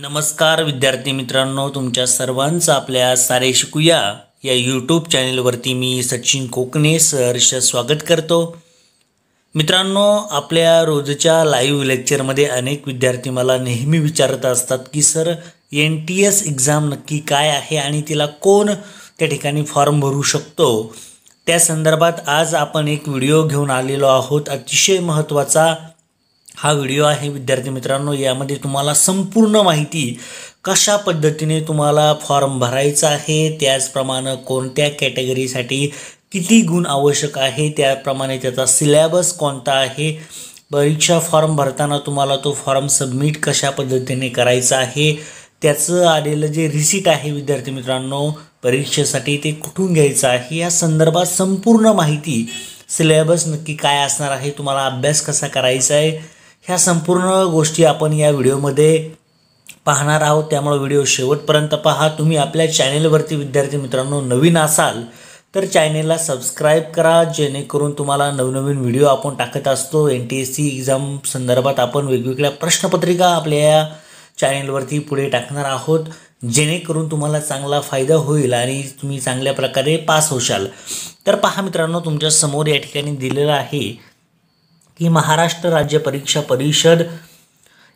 नमस्कार विद्यार्थी मित्रांनो, तुमच्या सर्वांचं आपल्या सारे शिकूया या यूट्यूब चॅनेलवरती मी सचिन कोकणे सहर्ष स्वागत करतो। मित्रांनो, आपल्या रोजच्या लाईव्ह लेक्चरमध्ये अनेक विद्यार्थी मला नेहमी विचारत असतात की सर NTS एक्झाम नक्की काय आहे आणि तिला कोण त्या ठिकाणी फॉर्म भरू शकतो। त्या संदर्भात आज आपण एक व्हिडिओ घेऊन आलेलो आहोत। अतिशय महत्त्वाचा हा व्हिडिओ आहे विद्यार्थी मित्रांनो। यामध्ये तुम्हाला संपूर्ण माहिती कशा पद्धतीने तुम्हाला फॉर्म भरायचा आहे, त्याचप्रमाणे कोणत्या कॅटेगरीसाठी किती गुण आवश्यक आहे, त्याप्रमाणे त्याचा सिलेबस कोणता आहे, परीक्षा फॉर्म भरताना तुम्हाला तो फॉर्म सबमिट कशा पद्धतीने करायचा आहे, त्याचं आलेलं जे रिसीट आहे विद्यार्थी मित्रांनो परीक्षेसाठी ते कुठून घ्यायचं आहे, या संदर्भात संपूर्ण माहिती, सिलेबस नक्की काय असणार आहे, तुम्हाला अभ्यास कसा करायचा आहे, ह्या संपूर्ण गोष्टी आपण या व्हिडिओमध्ये पाहणार आहोत। त्यामुळे व्हिडिओ शेवटपर्यंत पहा। तुम्ही आपल्या चॅनेलवरती विद्यार्थी मित्रांनो नवीन असाल तर चॅनेलला सबस्क्राइब करा, जेणेकरून तुम्हाला नवनवीन व्हिडिओ आपण टाकत असतो। NTSC एक्झाम संदर्भात आपण वेगवेगळ्या प्रश्नपत्रिका आपल्या या चॅनेलवरती पुढे टाकणार आहोत, जेणेकरून तुम्हाला चांगला फायदा होईल आणि तुम्ही चांगल्या प्रकारे पास होशाल। तर पहा मित्रांनो, तुमच्या समोर या ठिकाणी दिलेलं आहे की महाराष्ट्र राज्य परीक्षा परिषद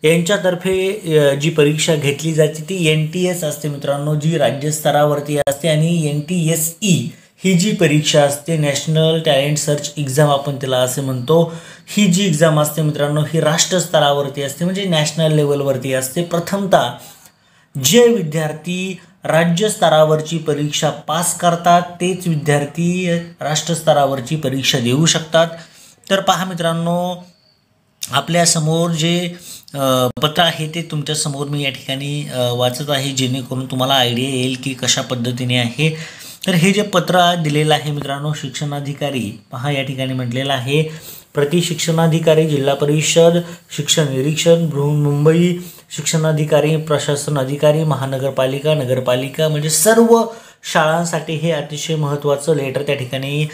यांच्यातर्फे जी परीक्षा घेतली जाते ती NTS असते मित्रांनो, जी राज्य स्तरावरती असते। आणि NTSE ही जी परीक्षा असते, नॅशनल टॅलेंट सर्च एक्झाम आपण तिला असे म्हणतो, ही जी एक्झाम असते मित्रांनो ही राष्ट्र स्तरावरती असते, म्हणजे नॅशनल लेवलवरती असते। प्रथमतः जे विद्यार्थी राज्य स्तरावरची परीक्षा पास करतात तेच विद्यार्थी राष्ट्र स्तरावरची परीक्षा देऊ शकतात। तर पहा मित्रांनो, आपल्या समोर जे पत्र आहे ते तुमच्या समोर मी या ठिकाणी वाचत आहे, जेणेकरून तुम्हाला आयडिया येईल की कशा पद्धतीने आहे। तर हे जे पत्र दिलेलं आहे मित्रांनो, शिक्षणाधिकारी पहा या ठिकाणी म्हटलेलं आहे, प्रति शिक्षणाधिकारी जिल्हा परिषद शिक्षण निरीक्षण बृहन्मुंबई शिक्षणाधिकारी प्रशासन अधिकारी महानगरपालिका नगरपालिका, म्हणजे सर्व शाळांसाठी हे अतिशय महत्त्वाचं लेटर त्या ठिकाणी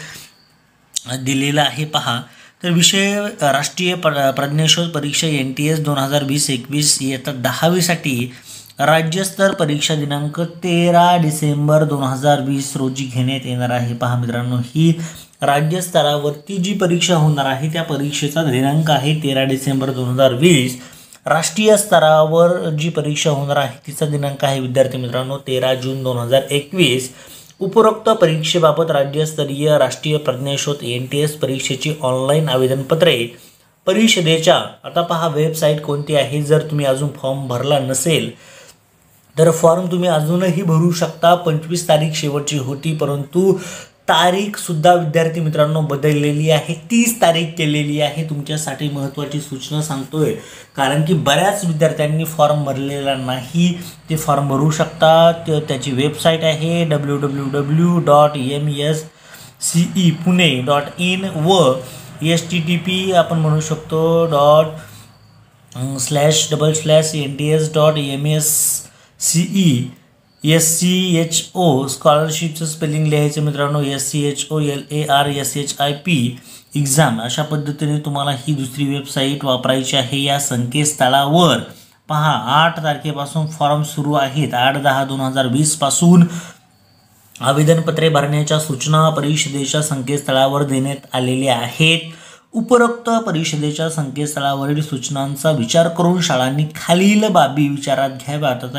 दिलेलं आहे। पहा, तर विषय राष्ट्रीय प्रज्ञाशोध परीक्षा NTS 2020-21 इयत्ता 10वीसाठी राज्यस्तर परीक्षा दिनांक 13 डिसेंबर 2020 रोजी घेण्यात येणार आहे। पहा मित्रांनो, ही राज्यस्तरावरती जी परीक्षा होणार आहे त्या परीक्षेचा दिनांक आहे 13 डिसेंबर 2020। राष्ट्रीय स्तरावर जी परीक्षा होणार आहे तिचा दिनांक आहे विद्यार्थी मित्रांनो 13 जून 2021। उपरोक्त परीक्षेबाबत राज्यस्तरीय राष्ट्रीय प्रज्ञाशोध NTS परीक्षेची ऑनलाईन आवेदनपत्रे परिषदेच्या, आता पहा वेबसाईट कोणती आहे, जर तुम्ही अजून फॉर्म भरला नसेल तर फॉर्म तुम्ही अजूनही भरू शकता। 25 तारीख शेवटची होती, परंतु तारीख सुद्धा विद्यार्थी मित्रांनो बदललेली आहे, 30 तारीख केलेली आहे। तुमच्यासाठी महत्त्वाची सूचना सांगतोय, कारण की बऱ्याच विद्यार्थ्यांनी फॉर्म भरलेला नाही, ते फॉर्म भरू शकतात। त्याची वेबसाईट आहे www.mscepune.in व http आपण म्हणू शकतो .//nts.msce.scho स्कॉलरशिपचं स्पेलिंग लिहायचं मित्रांनो SCHOLARSHIP एक्झाम, अशा पद्धतीने तुम्हाला ही दुसरी वेबसाईट वापरायची आहे। या संकेतस्थळावर पहा 8 तारखेपासून फॉर्म सुरू आहेत, 8/10/2020 पासून आवेदनपत्रे भरण्याच्या सूचना परिषदेच्या संकेतस्थळावर देण्यात आलेल्या आहेत। उपरोक्त परिषदेच्या संकेतस्थळावरील सूचनांचा विचार करून शाळांनी खालील बाबी विचारात घ्याव्यात। आता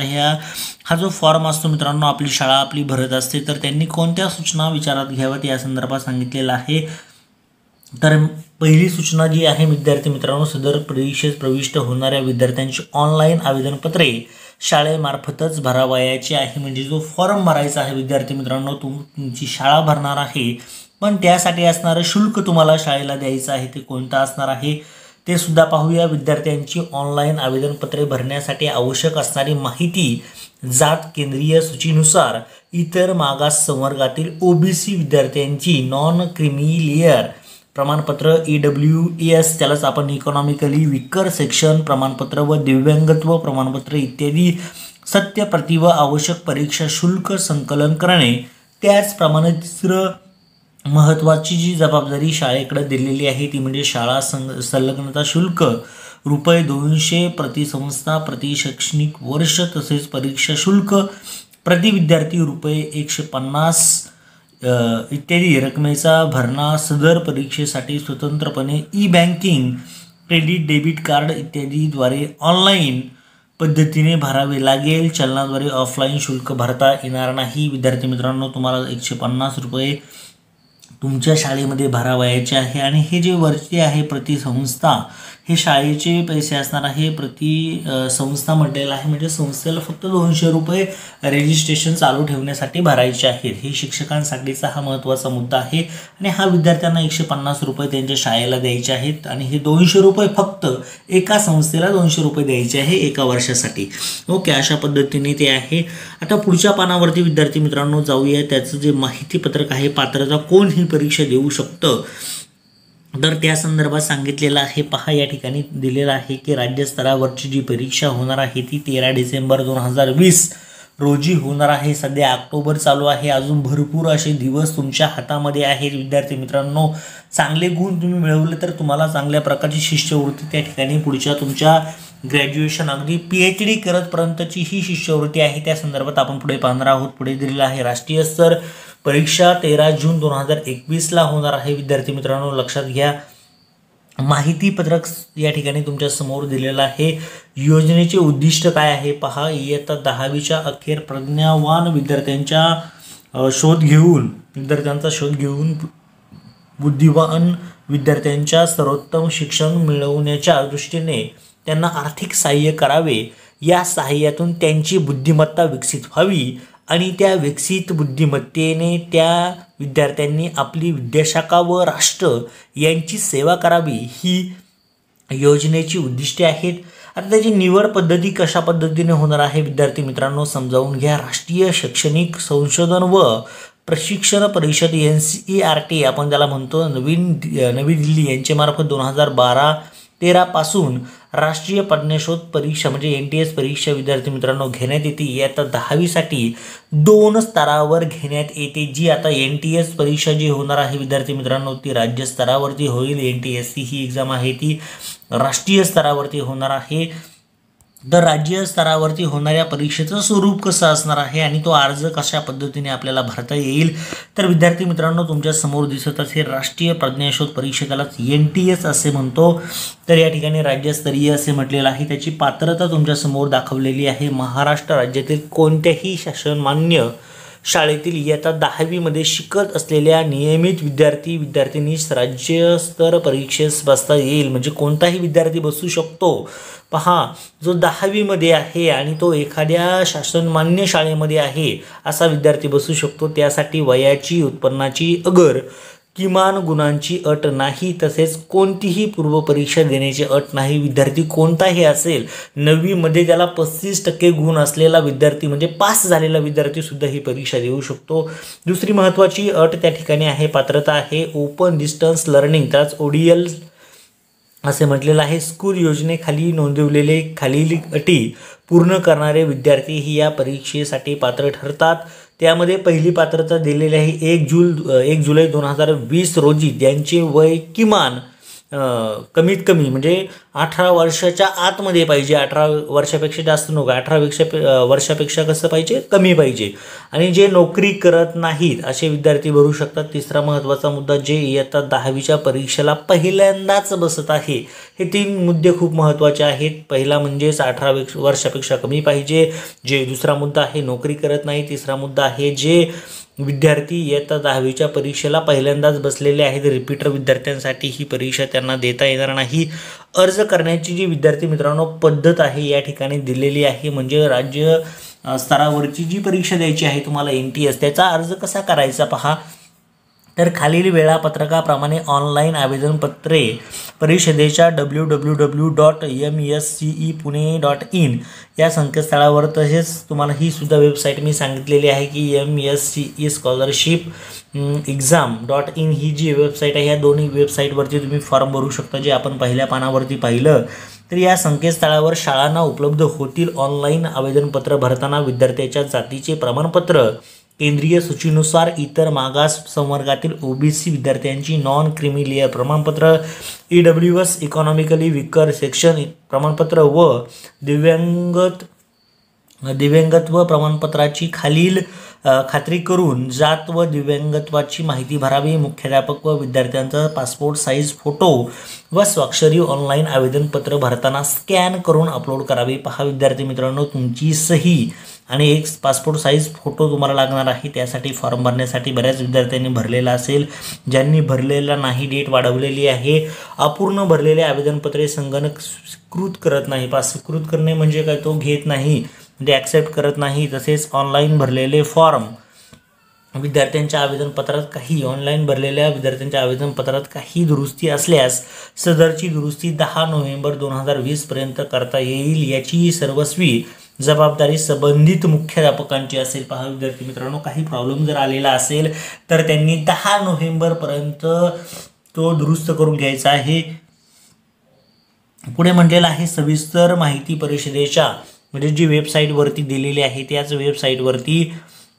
हा जो फॉर्म असतो मित्रांनो, आपली शाळा आपली भरत असते, तर त्यांनी कोणत्या सूचना विचारात घ्याव्यात या संदर्भात सांगितलेलं आहे। तर पहिली सूचना जी आहे विद्यार्थी मित्रांनो, सदर परीक्षेत प्रविष्ट होणाऱ्या विद्यार्थ्यांची ऑनलाईन आवेदनपत्रे शाळेमार्फतच भरावयाची आहे। म्हणजे जो फॉर्म भरायचा आहे विद्यार्थी मित्रांनो, तुमची शाळा भरणार आहे, पण त्यासाठी असणारं शुल्क तुम्हाला शाळेला द्यायचं आहे, ते कोणतं असणार आहे ते सुद्धा पाहूया। विद्यार्थ्यांची ऑनलाईन आवेदनपत्रे भरण्यासाठी आवश्यक असणारी माहिती, जात केंद्रीय सूचीनुसार इतर मागास संवर्गातील OBC विद्यार्थ्यांची नॉन क्रिमिलियर प्रमाणपत्र EWS, त्यालाच आपण इकॉनॉमिकली विकर सेक्शन प्रमाणपत्र व दिव्यांगत्व प्रमाणपत्र इत्यादी सत्यप्रति व आवश्यक परीक्षा शुल्क संकलन करणे। त्याचप्रमाणे तिसरं महत्त्वाची जी जबाबदारी शाळेकडे दिलेली आहे ती म्हणजे शाळा संलग्नता शुल्क ₹200 प्रति संस्था प्रति शैक्षणिक वर्ष, तसेच परीक्षा शुल्क प्रति विद्यार्थी ₹150 इत्यादी रकमेचा भरणा सदर परीक्षेसाठी स्वतंत्रपणे E banking, credit, debit card इत्यादीद्वारे ऑनलाईन पद्धतीने भरावे लागेल. चलनाद्वारे ऑफलाईन शुल्क भरता येणार नाही. विद्यार्थी मित्रांनो, तुम्हाला ₹150 तुमच्या शाळेमध्ये भरावयाचे आहे. आणि हे जे वरती आहे प्रति संस्था, हे शाळेचे पैसे असणार आहे. प्रति संस्था म्हटलेलं आहे, म्हणजे संस्थेला फक्त ₹200 रजिस्ट्रेशन चालू ठेवण्यासाठी भरायचे आहेत. हे शिक्षकांसाठीचा हा महत्त्वाचा मुद्दा आहे. आणि हा विद्यार्थ्यांना ₹150 त्यांच्या शाळेला द्यायचे आहेत. आणि हे ₹200 फक्त एका संस्थेला ₹200 द्यायचे आहे एका वर्षासाठी. ओके, अशा पद्धतीने ते आहे. आता पुढच्या पानावरती विद्यार्थी मित्रांनो जाऊया. त्याचं जे माहितीपत्रक आहे, पात्रता कोण ही परीक्षा देऊ शकतं, तर त्या संदर्भात सांगितलेलं आहे. पहा, या ठिकाणी दिलेलं आहे की राज्यस्तरावरची जी परीक्षा होणार आहे ती 13 डिसेंबर 2020 रोजी होणार आहे. सध्या ऑक्टोबर चालू आहे. अजून भरपूर असे दिवस तुमच्या हातामध्ये आहेत. विद्यार्थी मित्रांनो, चांगले गुण तुम्ही मिळवले तर तुम्हाला चांगल्या प्रकारची शिष्यवृत्ती त्या ठिकाणी पुढच्या तुमच्या ग्रॅज्युएशन अगदी PhD करतपर्यंतची ही शिष्यवृत्ती आहे. त्या संदर्भात आपण पुढे पाहणार आहोत. पुढे दिलेलं आहे राष्ट्रीय स्तर परीक्षा 13 जून 2021 होणार आहे. विद्यार्थी मित्रांनो, लक्षात घ्या. माहितीपत्रक या ठिकाणी तुमच्या समोर दिलेलं आहे. योजनेचे उद्दिष्ट काय आहे पहा. इयत्ता 10वीच्या अखेर प्रज्ञावान विद्यार्थ्यांचा शोध घेऊन बुद्धिवान विद्यार्थ्यांच्या सर्वोत्तम शिक्षण मिळवण्याच्या दृष्टीने त्यांना आर्थिक सहाय्य करावे. या सहाय्यातून त्यांची बुद्धिमत्ता विकसित व्हावी आणि त्या विकसित बुद्धिमत्तेने त्या विद्यार्थ्यांनी आपली विद्याशाखा व राष्ट्र यांची सेवा करावी, ही योजनेची उद्दिष्टे आहेत. आता त्याची निवड पद्धती कशा पद्धतीने होणार आहे विद्यार्थी मित्रांनो समजावून घ्या. राष्ट्रीय शैक्षणिक संशोधन व प्रशिक्षण परिषद NCERT आपण त्याला म्हणतो, नवी दिल्ली यांच्यामार्फत 2012-13 पासून राष्ट्रीय प्रज्ञाशोध परीक्षा म्हणजे NTS परीक्षा विद्यार्थी मित्रांनो घेण्यात येते. इयत्ता 10वीसाठी 2 स्तरावर घेण्यात येते. जी आता NTS परीक्षा जी होणार आहे विद्यार्थी मित्रांनो ती राज्य स्तरावरती होईल. NTSC ही एक्झाम आहे ती राष्ट्रीय स्तरावरती होणार आहे. तर राज्य स्तरावरती होणाऱ्या परीक्षेचं स्वरूप कसं असणार आहे आणि तो अर्ज कशा पद्धतीने आपल्याला भरता येईल, तर विद्यार्थी मित्रांनो तुमच्या समोर दिसत असेल राष्ट्रीय प्रज्ञाशोध परीक्षेलाच NTS असे म्हणतो. तर या ठिकाणी राज्यस्तरीय असे म्हटलेलं आहे. त्याची पात्रता तुमच्या समोर दाखवलेली आहे. महाराष्ट्र राज्यातील कोणत्याही शासनमान्य शाळेतील इयत्ता 10वीमध्ये शिकत असलेल्या नियमित विद्यार्थीनीस राज्यस्तर परीक्षेस बसता येईल. म्हणजे कोणताही विद्यार्थी बसू शकतो. पहा, जो 10वीमध्ये आहे आणि तो एखाद्या शासनमान्य शाळेमध्ये आहे असा विद्यार्थी बसू शकतो. त्यासाठी वयाची, उत्पन्नाची अगर, किमान गुणांची अट नाही, तसेच कोणतीही पूर्वपरीक्षा देण्याची अट नाही. विद्यार्थी कोणताही असेल, 9वीमध्ये त्याला 35% गुण असलेला विद्यार्थी म्हणजे पास झालेला विद्यार्थी सुद्धा ही परीक्षा देऊ शकतो. दुसरी महत्त्वाची अट त्या ठिकाणी आहे, पात्रता आहे ओपन डिस्टन्स लर्निंग, त्याच ODL असे म्हटलेलं आहे. स्कूल योजनेखाली नोंदवलेले खालील अटी पूर्ण करणारे विद्यार्थी ही या परीक्षेसाठी पात्र ठरतात. त्यामध्ये पहिली पात्रता दिलेली आहे 1 जुलै 2020 रोजी ज्यांचे वय किमान कमीत कमी म्हणजे 18 वर्षाच्या आतमध्ये पाहिजे. 18 वर्षापेक्षा जास्त नको, 18 वर्षापेक्षा कसं पाहिजे, कमी पाहिजे. आणि जे नोकरी करत नाहीत असे विद्यार्थी भरू शकतात. तिसरा महत्त्वाचा मुद्दा, जे इयत्ता 10वीच्या परीक्षेला पहिल्यांदाच बसत आहे. हे 3 मुद्दे खूप महत्त्वाचे आहेत. पहिला म्हणजेच 18 वर्षापेक्षा कमी पाहिजे. जे दुसरा मुद्दा आहे नोकरी करत नाही. तिसरा मुद्दा आहे जे विद्यार्थी इयत्ता 10वीच्या परीक्षेला पहिल्यांदाच बसलेले आहेत. रिपीटर विद्यार्थ्यांसाठी ही परीक्षा त्यांना देता येणार नाही. अर्ज करण्याची जी विद्यार्थी मित्रांनो पद्धत आहे या ठिकाणी दिलेली आहे. म्हणजे राज्य स्तरावरची जी परीक्षा द्यायची आहे तुम्हाला NTS, त्याचा अर्ज कसा करायचा पहा. तर खालील वेळापत्रकाप्रमाणे ऑनलाईन आवेदनपत्रे परिषदेच्या www.mscepune.in या संकेतस्थळावर, तसेच तुम्हाला ही सुद्धा वेबसाईट मी सांगितलेली आहे की MSCE स्कॉलरशिप exam.in ही जी वेबसाईट आहे, या दोन्ही वेबसाईटवरती तुम्ही फॉर्म भरू शकता. जे आपण पहिल्या पानावरती पाहिलं तर या संकेतस्थळावर शाळांना उपलब्ध होतील. ऑनलाईन आवेदनपत्र भरताना विद्यार्थ्याच्या जातीचे प्रमाणपत्र केंद्रीय सूचीनुसार इतर मागास संवर्गातील ओबीसी विद्यार्थ्यांची नॉन क्रीमी लेअर प्रमाणपत्र, EWS इकॉनॉमिकली विकर सेक्शन प्रमाणपत्र व दिव्यांगत्व प्रमाणपत्राची खालील खात्री करून जात व दिव्यांगत्वाची माहिती भरावी. मुख्याध्यापक व विद्यार्थ्यांचा पासपोर्ट साईज फोटो व स्वाक्षरी ऑनलाईन आवेदनपत्र भरताना स्कॅन करून अपलोड करावी. पहा विद्यार्थी मित्रांनो, तुमची सही आणि एक पासपोर्ट साईज फोटो तुम्हाला लागणार आहे. त्यासाठी फॉर्म भरण्यासाठी बऱ्याच विद्यार्थ्यांनी भरलेला असेल, ज्यांनी भरलेला नाही डेट वाढवलेली आहे. अपूर्ण भरलेले आवेदनपत्रे संगणक स्वीकृत करत नाही. स्वीकृत करणे म्हणजे काय, तो घेत नाही, म्हणजे ॲक्सेप्ट करत नाही. तसेच ऑनलाईन भरलेले फॉर्म विद्यार्थ्यांच्या आवेदनपत्रात काही दुरुस्ती असल्यास सदरची दुरुस्ती 10 नोव्हेंबर 2020 पर्यंत करता येईल. याची सर्वस्वी जबाबदारी संबंधित मुख्याध्यापकांची असेल. पहा विद्यार्थी मित्रांनो, काही प्रॉब्लेम जर आलेला असेल तर त्यांनी 10 नोव्हेंबर पर्यंत तो दुरुस्त करून घ्यायचा आहे. पुढे म्हटलेलं आहे सविस्तर माहिती परिषदेच्या म्हणजे जी वेबसाईटवरती दिलेली आहे त्याच वेबसाईटवरती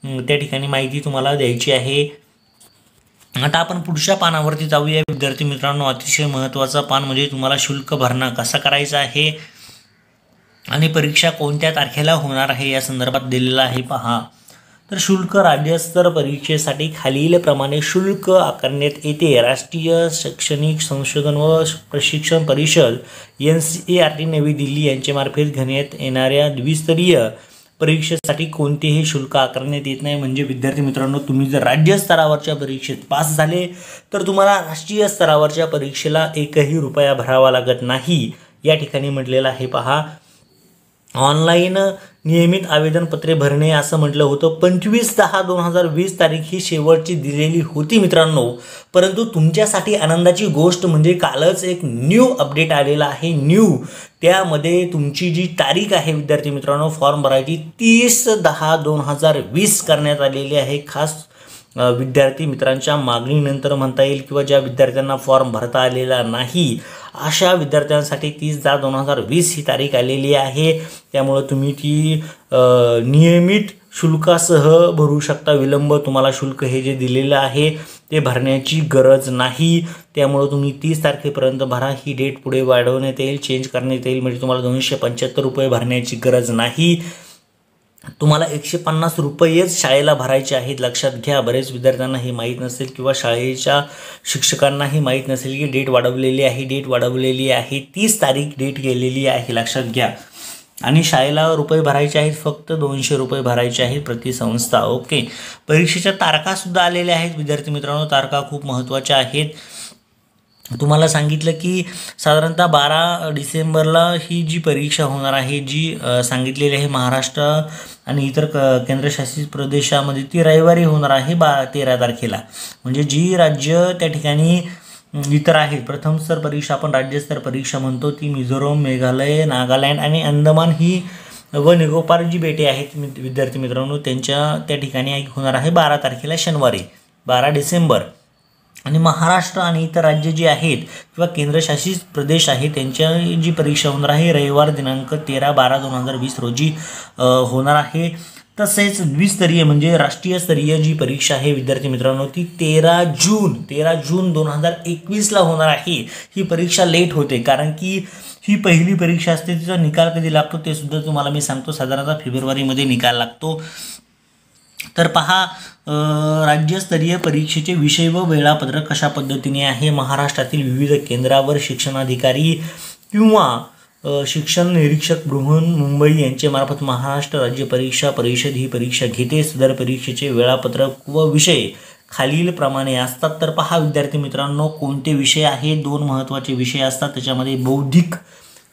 त्या ठिकाणी माहिती तुम्हाला द्यायची आहे. आता आपण पुढच्या पानावरती जाऊया विद्यार्थी मित्रांनो. अतिशय महत्त्वाचा पान म्हणजे तुम्हाला शुल्क भरणा कसा करायचा आहे आणि परीक्षा कोणत्या तारखेला होणार आहे या संदर्भात दिलेला आहे. पहा, तर शुल्क राज्यस्तर परीक्षेसाठी खालीलप्रमाणे शुल्क आकारण्यात येते. राष्ट्रीय शैक्षणिक संशोधन व प्रशिक्षण परिषद NCERT नवी दिल्ली यांच्यामार्फत घेण्यात येणाऱ्या द्विस्तरीय परीक्षेसाठी कोणतेही शुल्क आकारण्यात येत नाही. म्हणजे विद्यार्थी मित्रांनो, तुम्ही जर राज्य स्तरावरच्या परीक्षेत पास झाले तर तुम्हाला राष्ट्रीय स्तरावरच्या परीक्षेला एकही रुपया भरावा लागत नाही. या ठिकाणी म्हटलेलं आहे. पहा, ऑनलाईन नियमित आवेदनपत्रे भरणे असं म्हटलं होतं. 25/10/2020 तारीख ही शेवटची दिलेली होती मित्रांनो. परंतु तुमच्यासाठी आनंदाची गोष्ट म्हणजे कालच एक न्यू अपडेट आलेला आहे. त्यामध्ये तुमची जी तारीख आहे विद्यार्थी मित्रांनो फॉर्म भरायची 30/10/2020 करण्यात आलेली आहे. खास विद्यार्थी मित्रांच्या मागणीनंतर म्हणता येईल किंवा ज्या विद्यार्थ्यांना फॉर्म भरता आलेला नाही अशा विद्यार्थ्यांसाठी 30/10/2020 ही तारीख आलेली आहे. त्यामुळे तुम्ही ती नियमित शुल्कासह भरू शकता. विलंब तुम्हाला शुल्क हे जे दिलेलं आहे ते भरण्याची गरज नाही. त्यामुळे तुम्ही 30 तारखेपर्यंत भरा. ही डेट पुढे वाढवण्यात येईल, चेंज करण्यात येईल. म्हणजे तुम्हाला 275 रुपये भरण्याची गरज नाही. तुम्हाला 150 रुपयेच शाळेला भरायचे आहेत. लक्षात घ्या, बरेच विद्यार्थ्यांना हे माहीत नसेल किंवा शाळेच्या शिक्षकांनाही माहीत नसेल की डेट वाढवलेली आहे. 30 तारीख डेट गेलेली आहे, लक्षात घ्या. आणि शाळेला रुपये भरायचे आहेत, फक्त 200 रुपये भरायचे आहेत प्रति संस्था. ओके, परीक्षेच्या तारखासुद्धा आलेल्या आहेत विद्यार्थी मित्रांनो. तारखा खूप महत्त्वाच्या आहेत. तुम्हाला सांगितलं की साधारणतः 12 डिसेंबरला ही जी परीक्षा होणार आहे, जी सांगितलेली आहे महाराष्ट्र आणि इतर केंद्रशासित प्रदेशामध्ये, ती रविवारी होणार आहे 13 तारखेला. म्हणजे जी राज्य त्या ठिकाणी इतर आहेत, प्रथम स्तर परीक्षा आपण राज्यस्तर परीक्षा म्हणतो, ती मिझोरम, मेघालय, नागालँड आणि अंदमान ही व निकोबार जी बेटे आहेत विद्यार्थी मित्रांनो, त्यांच्या त्या ठिकाणी होणार आहे 12 तारखेला शनिवारी 12 डिसेंबर. आणि महाराष्ट्र आणि इतर राज्य जी आहेत किंवा केंद्रशासित प्रदेश आहेत त्यांच्या जी परीक्षा होणार आहे रविवार दिनांक 13/12/2020 रोजी होणार आहे. तसेच द्विस्तरीय म्हणजे राष्ट्रीय स्तरीय जी परीक्षा आहे विद्यार्थी मित्रांनो ती 13 जून 2021ला होणार आहे. ही परीक्षा लेट होते कारण की ही पहिली परीक्षा असते. तिचा निकाल कधी लागतो ते सुद्धा तुम्हाला मी सांगतो. साधारणतः फेब्रुवारीमध्ये निकाल लागतो. तर पहा, राज्यस्तरीय परीक्षेचे विषय व वेळापत्रक कशा पद्धतीने आहे. महाराष्ट्रातील विविध केंद्रावर शिक्षणाधिकारी किंवा शिक्षण निरीक्षक बृहन्मुंबई यांच्यामार्फत महाराष्ट्र राज्य परीक्षा परिषद ही परीक्षा घेते. सदर परीक्षेचे वेळापत्रक व विषय खालीलप्रमाणे असतात. तर पहा विद्यार्थी मित्रांनो, कोणते विषय आहेत. 2 महत्त्वाचे विषय असतात. त्याच्यामध्ये बौद्धिक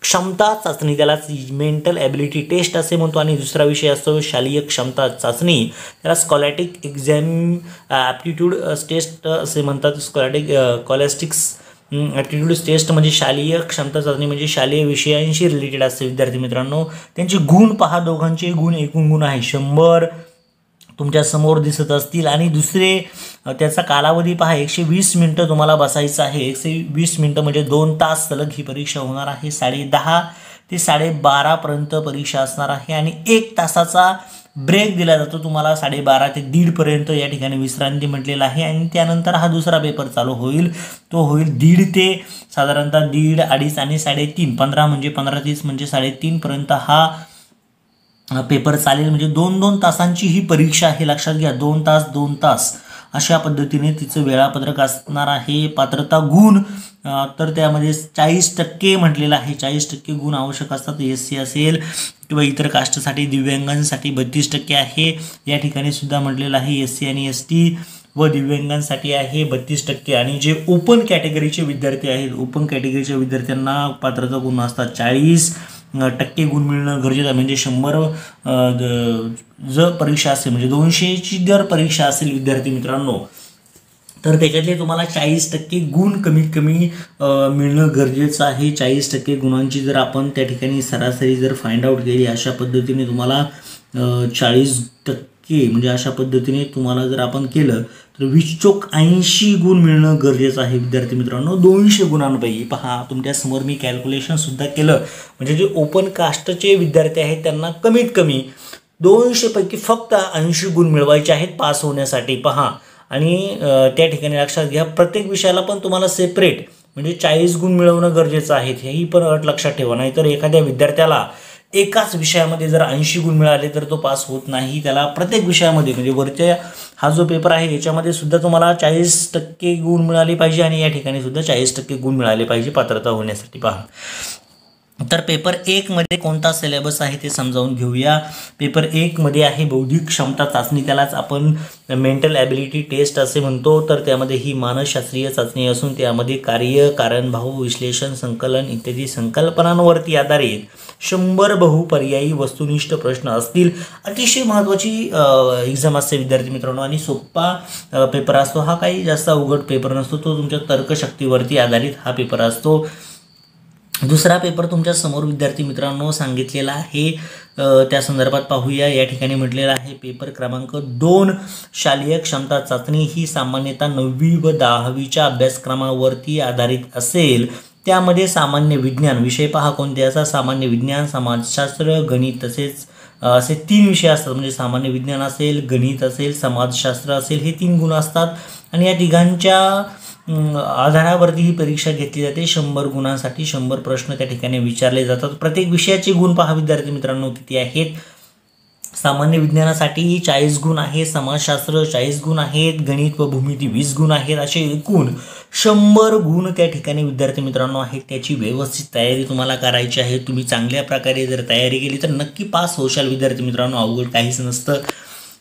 क्षमता चाचणी, त्याला मेंटल ॲबिलिटी टेस्ट असे म्हणतो, आणि दुसरा विषय असतो शालेय क्षमता चाचणी, त्याला स्कॉलॅटिक एक्झाम ॲप्टिट्यूड टेस्ट असे म्हणतात. स्कॉलॅस्टिक्स ॲप्टिट्यूड टेस्ट म्हणजे शालेय क्षमता चाचणी, म्हणजे शालेय विषयांशी रिलेटेड असते विद्यार्थी मित्रांनो. त्यांचे गुण पहा, दोघांचे गुण एकूण गुण आहे 100 तुमच्या समोर दिसत असतील. आणि दुसरे त्याचा कालावधी पहा, 120 मिनटं तुम्हाला बसायचं आहे. 120 मिनटं म्हणजे 2 तास सलग ही परीक्षा होणार आहे. 10:30 ते 12:30 पर्यंत परीक्षा असणार आहे. आणि 1 तासाचा ब्रेक दिला जातो तुम्हाला 12:30 ते 1:30 पर्यंत या ठिकाणी विश्रांती म्हटलेलं आहे आणि त्यानंतर हा दुसरा पेपर चालू होईल, तो होईल 1:30 ते साधारणतः 1:30, 2:30 आणि 3:30, 15 म्हणजे 15:30 म्हणजे 3:30 पर्यंत हा पेपर चालेल. म्हणजे 2-2 तासांची ही परीक्षा आहे, लक्षात घ्या. 2 तास 2 तास अशा पद्धतीने तिचं वेळापत्रक असणार आहे. पात्रता गुण तर त्यामध्ये 40% म्हटलेलं आहे, 40% गुण आवश्यक असतात. SC असेल किंवा इतर कास्टसाठी, दिव्यांगांसाठी 32% आहे. या ठिकाणी सुद्धा म्हटलेलं आहे SC आणि ST व दिव्यांगांसाठी आहे 32%. आणि जे ओपन कॅटेगरीचे विद्यार्थी आहेत, ओपन कॅटेगरीच्या विद्यार्थ्यांना पात्रता गुण असतात 40% गुण मिळणं गरजेचं आहे. म्हणजे 100 जर परीक्षा असेल, म्हणजे 200ची जर परीक्षा असेल विद्यार्थी मित्रांनो, तर त्याच्यातले तुम्हाला 40% गुण कमीत कमी मिळणं गरजेचं आहे. 40% गुणांची जर आपण त्या ठिकाणी सरासरी जर फाइंड आउट केली, अशा पद्धतीने तुम्हाला 40% म्हणजे अशा पद्धतीने तुम्हाला जर आपण केलं तर 20-80 गुण मिळणं गरजेचं आहे विद्यार्थी मित्रांनो. 200 गुणांपैकी पहा तुमच्यासमोर मी कॅल्क्युलेशन सुद्धा केलं. म्हणजे जे ओपन कास्टचे विद्यार्थी आहेत त्यांना कमीत कमी 200 पैकी फक्त 80 गुण मिळवायचे आहेत पास होण्यासाठी. पहा, आणि त्या ठिकाणी लक्षात घ्या प्रत्येक विषयाला पण तुम्हाला सेपरेट म्हणजे 40 गुण मिळवणं गरजेचं आहे. हेही पण अट लक्षात ठेवा, नाहीतर एखाद्या विद्यार्थ्याला एकाच विषयामध्ये जर 80 गुण मिळाले तर तो पास होत नाही. त्याला प्रत्येक विषयामध्ये म्हणजे वरच्या हा जो पेपर आहे याच्यामध्ये सुद्धा तुम्हाला 40% गुण मिळाले पाहिजे आणि या ठिकाणी सुद्धा 40% गुण मिळाले पाहिजे पात्रता होण्यासाठी. पहा, तर पेपर 1 मध्ये कोणता सिलेबस आहे ते समजावून घेऊया. पेपर 1 मध्ये आहे बौद्धिक क्षमता चाचणी, त्यालाच आपण मेंटल ॲबिलिटी टेस्ट असे म्हणतो. तर त्यामध्ये ही मानसशास्त्रीय चाचणी असून त्यामध्ये कार्य, कारणभाव, विश्लेषण, संकलन इत्यादी संकल्पनांवरती आधारित 100 बहुपर्यायी वस्तुनिष्ठ प्रश्न असतील. अतिशय महत्त्वाची एक्झाम असते विद्यार्थी मित्रांनो आणि सोपा पेपर असतो हा. काही जास्त अवघड पेपर नसतो, तो तुमच्या तर्कशक्तीवरती आधारित हा पेपर असतो. दुसरा पेपर तुमच्या समोर विद्यार्थी मित्रांनो सांगितलेला आहे, त्या संदर्भात पाहूया. या ठिकाणी म्हटलेलं आहे पेपर क्रमांक 2 शालेय क्षमता चाचणी ही सामान्यतः 9वी व 10वीच्या अभ्यासक्रमावरती आधारित असेल. त्यामध्ये सामान्य विज्ञान विषय पहा कोणते असा, सामान्य विज्ञान, समाजशास्त्र, गणित तसेच असे 3 विषय असतात. म्हणजे सामान्य विज्ञान असेल, गणित असेल, समाजशास्त्र असेल, हे 3 गुण असतात आणि या तिघांच्या आधारावरती ही परीक्षा घेतली जाते. 100 गुणांसाठी 100 प्रश्न त्या ठिकाणी विचारले जातात. प्रत्येक विषयाचे गुण पहा विद्यार्थी मित्रांनो किती आहेत. सामान्य विज्ञानासाठी 40 गुण आहे, समाजशास्त्र 40 गुण आहेत, गणित व भूमिती 20 गुण आहेत. असे एकूण 100 गुण त्या ठिकाणी विद्यार्थी मित्रांनो आहेत. त्याची व्यवस्थित तयारी तुम्हाला करायची आहे. तुम्ही चांगल्या प्रकारे जर तयारी केली तर नक्की पास होशाल विद्यार्थी मित्रांनो, अवघड काहीच नसतं.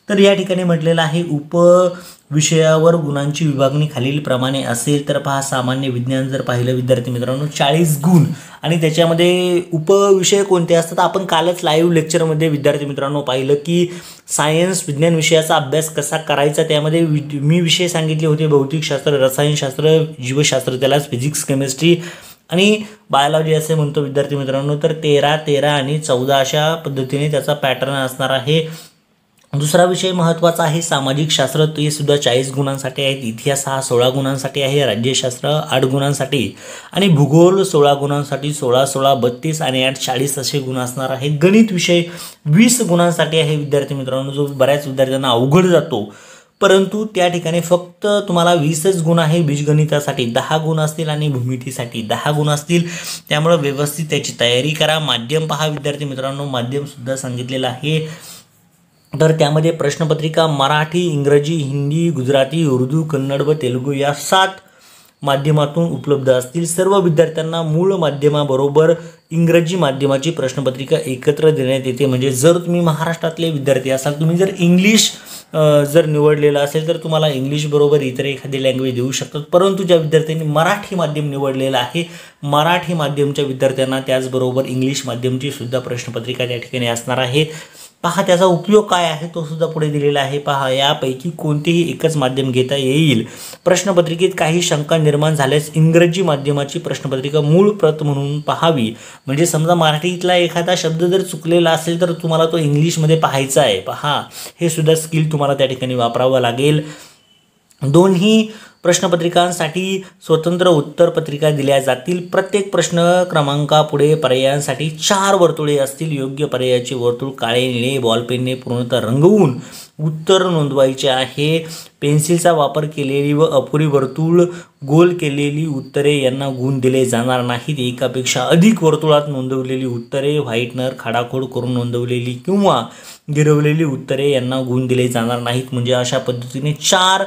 तर या ठिकाणी म्हटलेलं आहे उपविषयावर गुणांची विभागणी खालीलप्रमाणे असेल. तर पहा, सामान्य विज्ञान जर पाहिलं विद्यार्थी मित्रांनो 40 गुण आणि त्याच्यामध्ये उपविषय कोणते असतात आपण कालच लाईव्ह लेक्चरमध्ये विद्यार्थी मित्रांनो पाहिलं की सायन्स विज्ञान विषयाचा अभ्यास कसा करायचा. त्यामध्ये मी विषय सांगितले होते भौतिकशास्त्र, रसायनशास्त्र, जीवशास्त्र, त्यालाच फिजिक्स, केमिस्ट्री आणि बायोलॉजी असे म्हणतो विद्यार्थी मित्रांनो. तर 13, 13 आणि 14 अशा पद्धतीने त्याचा पॅटर्न असणार आहे. दुसरा विषय महत्त्वाचा आहे सामाजिक शास्त्र, ते सुद्धा 40 गुणांसाठी आहेत. इतिहास हा 16 गुणांसाठी आहे, राज्यशास्त्र 8 गुणांसाठी आणि भूगोल 16 गुणांसाठी. 16, 16, 32 आणि 8, 40 असे गुण असणार आहेत. गणित विषय 20 गुणांसाठी आहे विद्यार्थी मित्रांनो, जो बऱ्याच विद्यार्थ्यांना अवघड जातो. परंतु त्या ठिकाणी फक्त तुम्हाला 20च गुण आहे. बीजगणितासाठी 10 गुण असतील आणि भूमितीसाठी 10 गुण असतील. त्यामुळे व्यवस्थित त्याची तयारी करा. माध्यम पहा विद्यार्थी मित्रांनो, माध्यम सुद्धा सांगितलेलं आहे. तर त्यामध्ये प्रश्नपत्रिका मराठी, इंग्रजी, हिंदी, गुजराती, उर्दू, कन्नड व तेलुगू या 7 माध्यमातून उपलब्ध असतील. सर्व विद्यार्थ्यांना मूळ माध्यमाबरोबर इंग्रजी माध्यमाची प्रश्नपत्रिका एकत्र देण्यात येते. म्हणजे जर तुम्ही महाराष्ट्रातले विद्यार्थी असाल, तुम्ही जर इंग्लिश जर निवडलेलं असेल तर तुम्हाला इंग्लिश बरोबर इतर एखादी लँग्वेज देऊ शकतात. परंतु ज्या विद्यार्थ्यांनी मराठी माध्यम निवडलेलं आहे, मराठी माध्यमच्या विद्यार्थ्यांना त्याचबरोबर इंग्लिश माध्यमची सुद्धा प्रश्नपत्रिका त्या ठिकाणी असणार आहे. पहा त्याचा उपयोग काय आहे तो सुद्धा पुढे दिलेला आहे. पहा, यापैकी कोणतेही एकच माध्यम घेता येईल. प्रश्नपत्रिकेत काही शंका निर्माण झाल्यास इंग्रजी माध्यमाची प्रश्नपत्रिका मूळ प्रत म्हणून पाहावी. म्हणजे समजा मराठीतला एखादा शब्द जर चुकलेला असेल तर तुम्हाला तो इंग्लिशमध्ये पाहायचा आहे. पहा, हे सुद्धा स्किल तुम्हाला त्या ठिकाणी वापरावं लागेल. दोन्ही प्रश्नपत्रिकांसाठी स्वतंत्र उत्तरपत्रिका दिल्या जातील. प्रत्येक प्रश्न क्रमांकापुढे पर्यायांसाठी 4 वर्तुळे असतील. योग्य पर्यायाचे वर्तुळ काळे निळे बॉलपेनने पूर्णतः रंगवून उत्तर नोंदवायचे आहे. पेन्सिलचा वापर केलेली व अपुरी वर्तुळ गोल केलेली उत्तरे यांना गुण दिले जाणार नाहीत. एकापेक्षा अधिक वर्तुळात नोंदवलेली उत्तरे व्हाईटनर खाडाखोड करून नोंदवलेली किंवा गिरवलेली उत्तरे यांना गुण दिले जाणार नाहीत. म्हणजे अशा पद्धतीने 4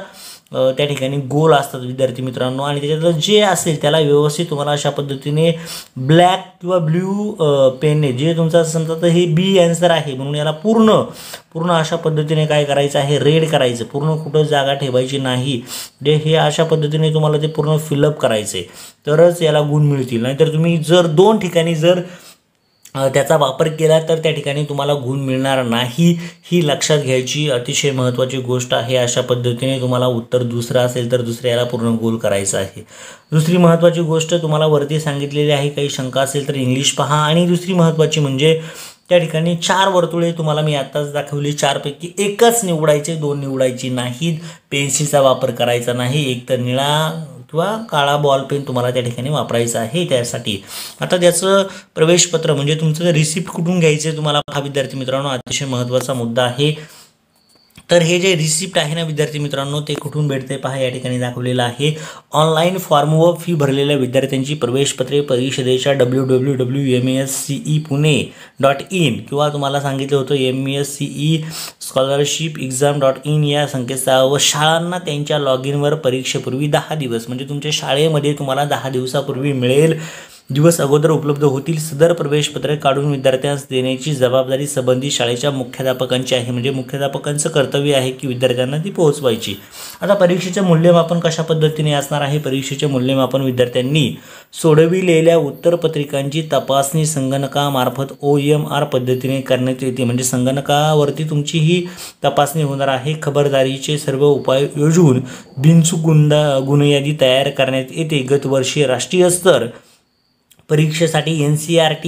त्या ठिकाणी गोल असतात विद्यार्थी मित्रांनो, आणि त्याच्यातलं जे असेल त्याला व्यवस्थित तुम्हाला अशा पद्धतीने ब्लॅक किंवा ब्ल्यू पेनने, जे तुमचं समजा तर हे बी आन्सर आहे म्हणून याला पूर्ण अशा पद्धतीने काय करायचं आहे, रेड करायचं. पूर्ण कुठं जागा ठेवायची नाही. जे हे अशा पद्धतीने तुम्हाला ते पूर्ण फिलअप करायचं आहे, तरच याला गुण मिळतील. नाहीतर तुम्ही जर 2 ठिकाणी जर त्याचा वापर केला तर त्या ठिकाणी तुम्हाला गुण मिळणार नाही. ही लक्षात घ्यायची अतिशय महत्त्वाची गोष्ट आहे. अशा पद्धतीने तुम्हाला उत्तर दुसरं असेल तर दुसऱ्याला पूर्ण गोल करायचं आहे. दुसरी महत्त्वाची गोष्ट तुम्हाला वरती सांगितलेली आहे. काही शंका असेल तर इंग्लिश पहा. आणि दुसरी महत्त्वाची म्हणजे त्या ठिकाणी 4 वर्तुळे तुम्हाला मी आताच दाखवली. 4 पैकी एकच निवडायचे, 2 निवडायची नाहीत. पेन्सिलचा वापर करायचा नाही. एक तर निळा किंवा काळा बॉल पेन तुम्हाला त्या ठिकाणी वापरायचं आहे. त्यासाठी आता त्याचं प्रवेशपत्र म्हणजे तुमचं रिसिप्ट कुठून घ्यायचं तुम्हाला हा विद्यार्थी मित्रांनो अतिशय महत्त्वाचा मुद्दा आहे. तर हे जे रिसिप्ट आहे ना विद्यार्थी मित्रांनो ते कुठून भेटते पहा, या ठिकाणी दाखवलेलं आहे. ऑनलाईन फॉर्म व फी भरलेल्या विद्यार्थ्यांची प्रवेशपत्रे परिषदेच्या www.mscepune.in किंवा तुम्हाला सांगितलं होतं MSCE स्कॉलरशिप exam.in या संकेतस्थळावर व शाळांना त्यांच्या लॉग इनवर परीक्षेपूर्वी 10 दिवस म्हणजे तुमच्या शाळेमध्ये तुम्हाला 10 दिवसापूर्वी मिळेल दिवस अगोदर उपलब्ध होतील. सदर प्रवेशपत्र काढून विद्यार्थ्यांस देण्याची जबाबदारी संबंधित शाळेच्या मुख्याध्यापकांची आहे. म्हणजे मुख्याध्यापकांचं कर्तव्य आहे की विद्यार्थ्यांना ती पोहोचवायची. आता परीक्षेचे मूल्यमापन कशा पद्धतीने असणार आहे. परीक्षेचे मूल्यमापन विद्यार्थ्यांनी सोडविलेल्या उत्तरपत्रिकांची तपासणी संगणकामार्फत OMR पद्धतीने करण्यात येते. म्हणजे संगणकावरती तुमची ही तपासणी होणार आहे. खबरदारीचे सर्व उपाय योजून बिनचूक गुणयादी तयार करण्यात येते. गतवर्षी राष्ट्रीय स्तर परीक्षेसाठी NCERT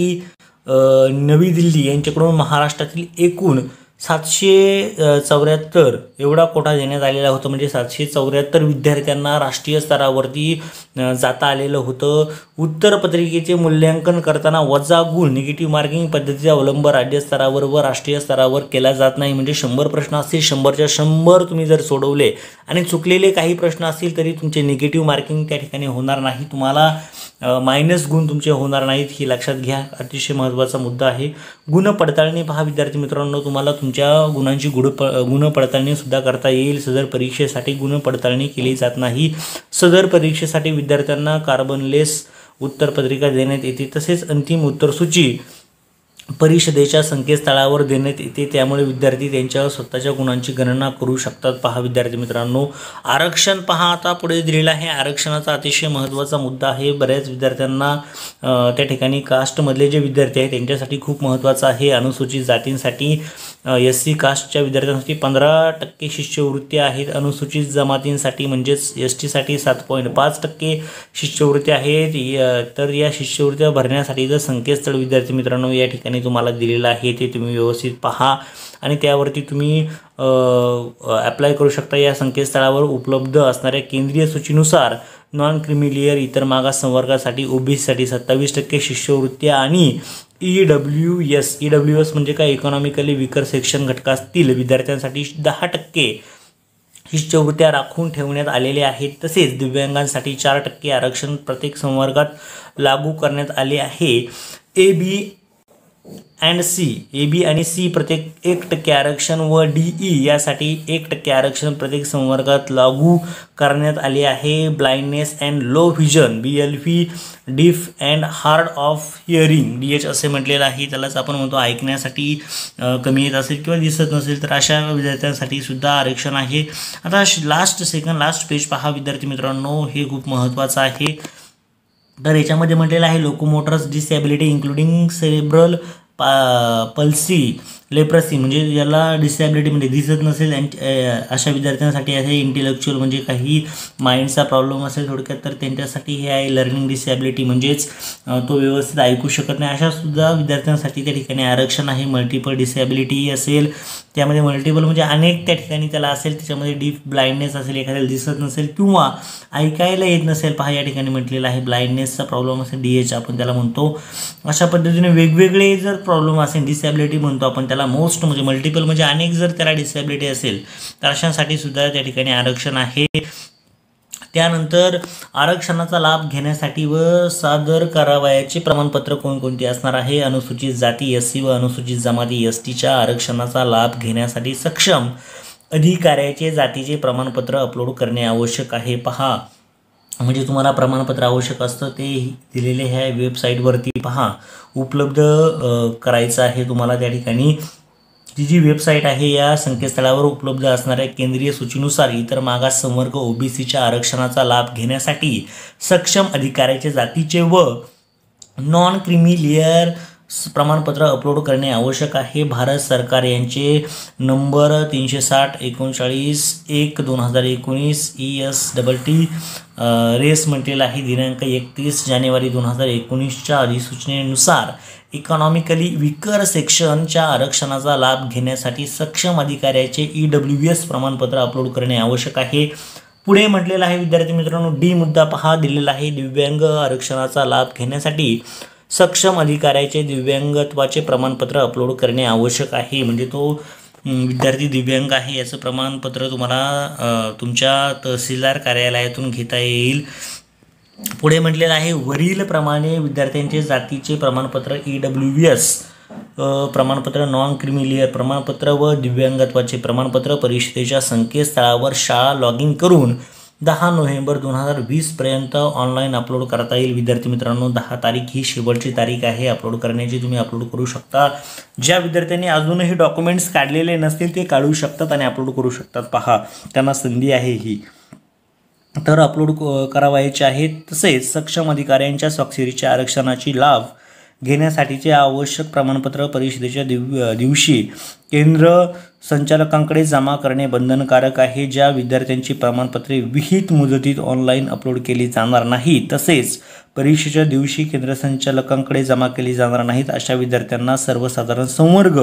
नवी दिल्ली यांच्याकडून महाराष्ट्रातील एकूण 774 एवढा कोटा देण्यात आलेला होता. म्हणजे 774 विद्यार्थ्यांना राष्ट्रीय स्तरावरती जाता आलेलं होतं. उत्तरपत्रिकेचे मूल्यांकन करताना वजा गुण निगेटिव्ह मार्किंग पद्धतीचा अवलंब राज्य स्तरावर व राष्ट्रीय स्तरावर केला जात नाही. म्हणजे 100 प्रश्न असतील 100च्या 100 तुम्ही जर सोडवले आणि चुकलेले काही प्रश्न असतील तरी तुमचे निगेटिव्ह मार्किंग त्या ठिकाणी होणार नाही. तुम्हाला मायनस गुण तुमचे होणार नाहीत. ही लक्षात घ्या. अतिशय महत्त्वाचा मुद्दा आहे. गुण पडताळणी पहा विद्यार्थी मित्रांनो. तुम्हाला तुमच्या गुणांची गुण पडताळणी सुद्धा करता येईल. सदर परीक्षेसाठी गुण पडताळणी केली जात नाही. सदर परीक्षेसाठी विद्यार्थ्यांना कार्बनलेस उत्तरपत्रिका देण्यात येते. तसेच अंतिम उत्तरसूची परिषदेच्या संकेतस्थळावर देण्यात येते. त्यामुळे विद्यार्थी त्यांच्या स्वतःच्या गुणांची गणना करू शकतात. पहा विद्यार्थी मित्रांनो. आरक्षण पहा आता पुढे दिलेला आहे. आरक्षणाचा अतिशय महत्त्वाचा मुद्दा आहे. बऱ्याच विद्यार्थ्यांना त्या ठिकाणी कास्टमधले जे विद्यार्थी आहेत त्यांच्यासाठी खूप महत्त्वाचं आहे. अनुसूचित जातींसाठी SC कास्टच्या विद्यार्थ्यांसाठी 15% शिष्यवृत्ती आहेत. अनुसूचित जमातींसाठी म्हणजेच ST साठी 7.5% शिष्यवृत्ती आहेत. तर या शिष्यवृत्त्या भरण्यासाठीचं संकेतस्थळ विद्यार्थी मित्रांनो या ठिकाणी तुम्हाला दिलेलं आहे. ते तुम्ही व्यवस्थित पहा आणि त्यावरती तुम्ही अप्लाय करू शकता. या संकेतस्थळावर उपलब्ध असणाऱ्या केंद्रीय सूचीनुसार नॉन क्रिमिलियर इतर मागास संवर्गासाठी OBCसाठी 27% शिष्यवृत्त्या आणि EWS म्हणजे काय इकॉनॉमिकली विकर सेक्शन घटकातील विद्यार्थ्यांसाठी 10% शिष्यवृत्त्या राखून ठेवण्यात आलेल्या आहेत. तसेच दिव्यांगांसाठी 4% आरक्षण प्रत्येक संवर्गात लागू करण्यात आले आहे. AB आणि C प्रत्येक 1% आरक्षण व DE यासाठी 1% आरक्षण प्रत्येक संवर्गात लागू करण्यात आले आहे. Blindness and low vision BLV, deaf and hard of hearing DH असे म्हटलेलं आहे. त्यालाच आपण म्हणतो ऐकण्यासाठी कमी येत असेल किंवा दिसत नसेल तर अशा विद्यार्थ्यांसाठी सुद्धा आरक्षण आहे. आता लास्ट पेज पहा विद्यार्थी मित्रांनो. हे खूप महत्त्वाचं आहे. तर याच्यामध्ये म्हटलेलं आहे locomotors disability including cerebral palsy leprosy म्हणजे ज्याला डिसेबिलिटी म्हणजे दिसत नसेल अशा विद्यार्थ्यांसाठी आहे. इंटेलेक्च्युअल म्हणजे काही माइंडचा प्रॉब्लेम असेल थोडक्यात तर त्यांच्यासाठी हे आहे. लर्निंग डिसेबिलिटी म्हणजेच तो व्यवस्थित ऐकू शकत नाही अशा सुद्धा विद्यार्थ्यांसाठी त्या ठिकाणी आरक्षण आहे. मल्टिपल डिसेबिलिटी असेल त्यामध्ये मल्टिपल म्हणजे अनेक त्या ठिकाणी त्याला असेल, त्याच्यामध्ये डीप ब्लाइंडनेस असेल, एखाद्याला दिसत नसेल किंवा ऐकायला येत नसेल. पहा या ठिकाणी म्हटलेलं आहे ब्लाइंडनेसचा प्रॉब्लेम असेल, DH आपण त्याला म्हणतो. अशा पद्धतीने वेगवेगळे जर प्रॉब्लेम असेल, डिसेबिलिटी म्हणतो आपण त्याला, मोस्ट म्हणजे मल्टिपल म्हणजे अनेक जर त्याला डिसेबिलिटी असेल तर अशांसाठी सुद्धा त्या ठिकाणी आरक्षण आहे. त्यानंतर आरक्षणाचा लाभ घेण्यासाठी व सादर करावयाचे प्रमाणपत्र कोणकोणते असणार आहे. अनुसूचित जाती SC व अनुसूचित जमाती STच्या आरक्षणाचा लाभ घेण्यासाठी सक्षम अधिकाऱ्याचे जातीचे प्रमाणपत्र अपलोड करणे आवश्यक आहे. पहा म्हणजे तुम्हाला प्रमाणपत्र आवश्यक असतं ते दिलेले ह्या वेबसाईटवरती पहा उपलब्ध करायचं आहे तुम्हाला. त्या ठिकाणी जी वेबसाईट आहे या संकेतस्थळावर उपलब्ध असणाऱ्या केंद्रीय सूचीनुसार इतर मागास संवर्ग OBCच्या आरक्षणाचा लाभ घेण्यासाठी सक्षम अधिकाऱ्याचे जातीचे व नॉन क्रीमी लेअर प्रमाणपत्र अपलोड करणे आवश्यक आहे. भारत सरकार यांचे नंबर 360-39-1/2019 ESTT रेस म्हटलेला आहे. दिनांक 31 जानेवारी 2019च्या अधिसूचनेनुसार इकॉनॉमिकली विकर सेक्शनच्या आरक्षणाचा लाभ घेण्यासाठी सक्षम अधिकाऱ्याचे EWS प्रमाणपत्र अपलोड करणे आवश्यक आहे. पुढे म्हटलेलं आहे विद्यार्थी मित्रांनो, D मुद्दा पहा दिलेला आहे. दिव्यांग आरक्षणाचा लाभ घेण्यासाठी सक्षम अधिकाऱ्याचे दिव्यांगत्वाचे प्रमाणपत्र अपलोड करणे आवश्यक आहे. म्हणजे तो विद्यार्थी दिव्यांग आहे याचं प्रमाणपत्र तुम्हाला तुमच्या तहसीलदार कार्यालयातून घेता येईल. पुढे म्हटलेलं आहे वरील प्रमाणे विद्यार्थ्यांचे जातीचे प्रमाणपत्र EWS प्रमाणपत्र, नॉन क्रीमी लेअर प्रमाणपत्र व दिव्यांगत्वाचे प्रमाणपत्र परिषदेच्या संकेतस्थळावर शाळा लॉग इन करून 10 नोव्हेंबर 2020 पर्यंत ऑनलाईन अपलोड करता येईल. विद्यार्थी मित्रांनो 10 तारीख ही शेवटची तारीख आहे अपलोड करण्याची. तुम्ही अपलोड करू शकता. ज्या विद्यार्थ्यांनी अजूनही डॉक्युमेंट्स काढलेले नसतील ते काढू शकतात आणि अपलोड करू शकतात. पहा त्यांना संधी आहे ही तर अपलोड करावायचे आहेत. तसेच सक्षम अधिकाऱ्यांच्या स्वाक्षरीच्या आरक्षणाची लाभ घेण्यासाठीचे आवश्यक प्रमाणपत्र परिषदेच्या दिवशी केंद्र संचालकांकडे जमा करणे बंधनकारक आहे. ज्या विद्यार्थ्यांची प्रमाणपत्रे विहित मुदतीत ऑनलाईन अपलोड केली जाणार नाही तसेच परीक्षेच्या दिवशी केंद्र संचालकांकडे जमा केली जाणार नाहीत अशा विद्यार्थ्यांना सर्वसाधारण संवर्ग